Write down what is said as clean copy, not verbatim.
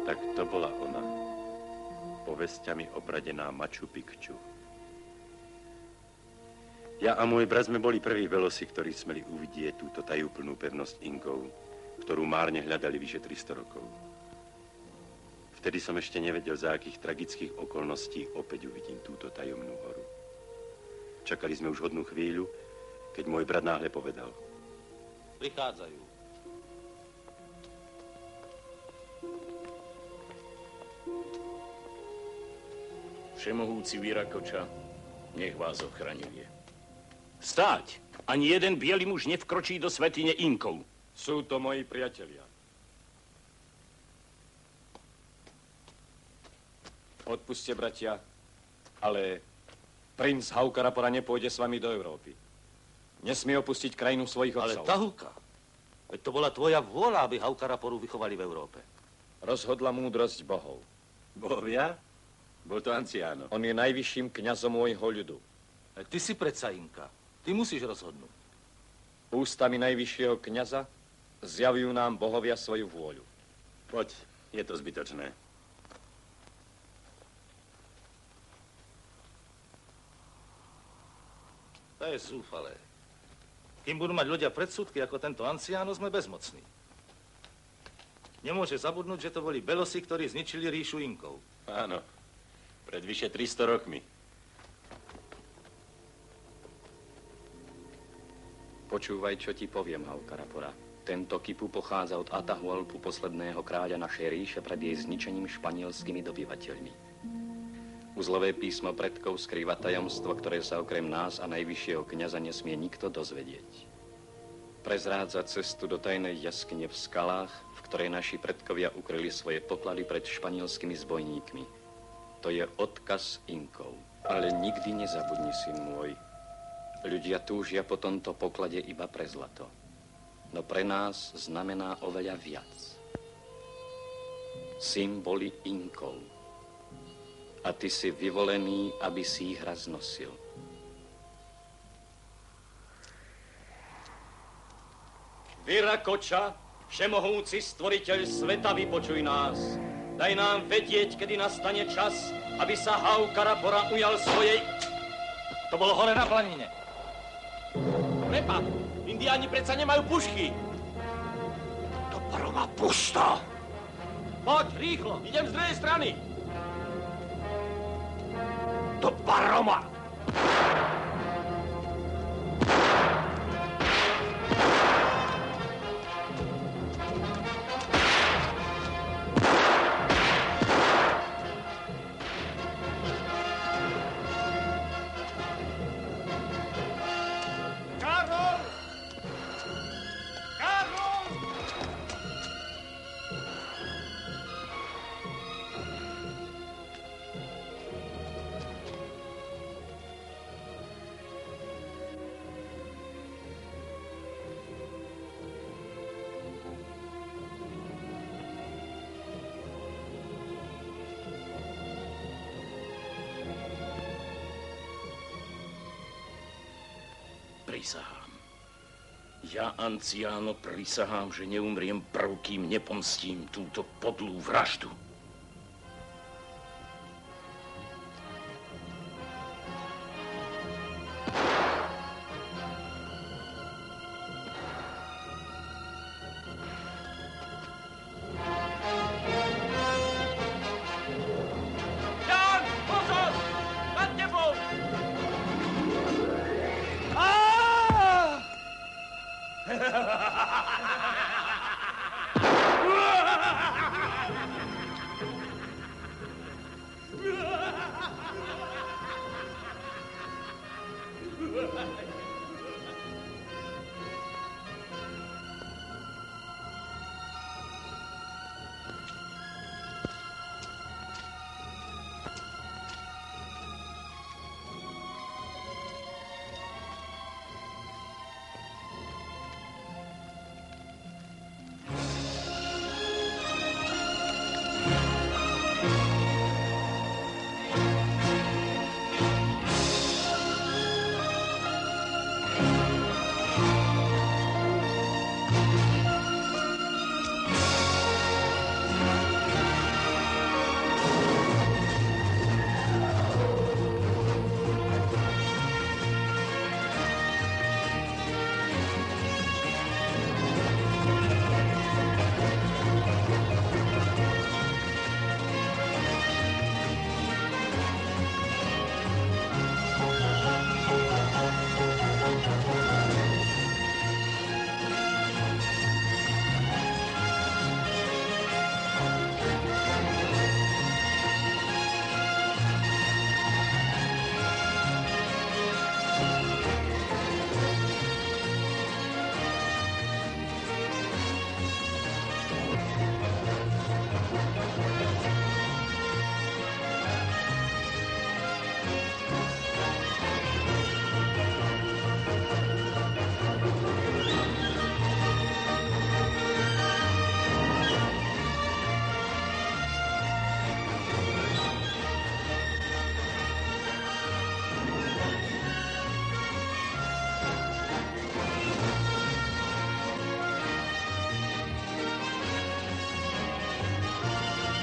Tak to bola ona. Povesťami obradená Machu Picchu. Ja a môj brat sme boli prví belosi, ktorí smeli uvidieť túto tajúplnú pevnosť Inkov, ktorú márne hľadali vyše 300 rokov. Vtedy som ešte nevedel, za akých tragických okolností opäť uvidím túto tajomnú horu. Čakali sme už hodnú chvíľu, keď môj brat náhle povedal. Prichádzajú. Všemohúci Virakoča, nech vás ochraňuje. Stáť! Ani jeden biely muž nevkročí do svätyne Inkov. Sú to moji priatelia. Odpuste, bratia, ale princ Haukarapora nepôjde s vami do Európy. Nesmie opustiť krajinu svojich otcov. Ale Tahuka, veď to bola tvoja vôľa, aby Haukaraporu vychovali v Európe. Rozhodla múdrosť bohov. Bohovia? Bol to Anciano. On je najvyšším kňazom môjho ľudu. Ty si predsa Inka. Ty musíš rozhodnúť. Ústami najvyššieho kňaza zjavujú nám bohovia svoju vôľu. Poď, je to zbytočné. To je zúfalé. Kým budú mať ľudia predsudky ako tento Anciano, sme bezmocní. Nemôže zabudnúť, že to boli belosi, ktorí zničili ríšu Inkov. Áno, pred vyše 300 rokmi. Počúvaj, čo ti poviem, Haukarapora. Tento kipu pochádza od Atahualpu, posledného kráľa našej ríše, pred jej zničením španielskými dobyvateľmi. Uzlové písmo predkov skrýva tajomstvo, ktoré sa okrem nás a najvyššieho kňaza nesmie nikto dozvedieť. Prezrádza cestu do tajnej jaskyne v skalách, v ktorej naši predkovia ukryli svoje poklady pred španielskými zbojníkmi. To je odkaz Inkov. Ale nikdy nezabudni, syn môj. Ľudia túžia po tomto poklade iba pre zlato. No pre nás znamená oveľa viac. Symboly Inkov. A ty si vyvolený, aby si ich raz nosil. Virakoča, všemohúci stvoriteľ sveta, vypočuj nás. Daj nám vedieť, kedy nastane čas, aby sa Haukarapora ujal svojej... To bolo hore na planine. Prepad, Indiáni predsa nemajú pušky. To Paroma pusto. Poď, rýchlo, idem z druhej strany. To Paroma. Prisahám. Ja, Anciano, prisahám, že neumriem prv, kým nepomstím túto podlú vraždu.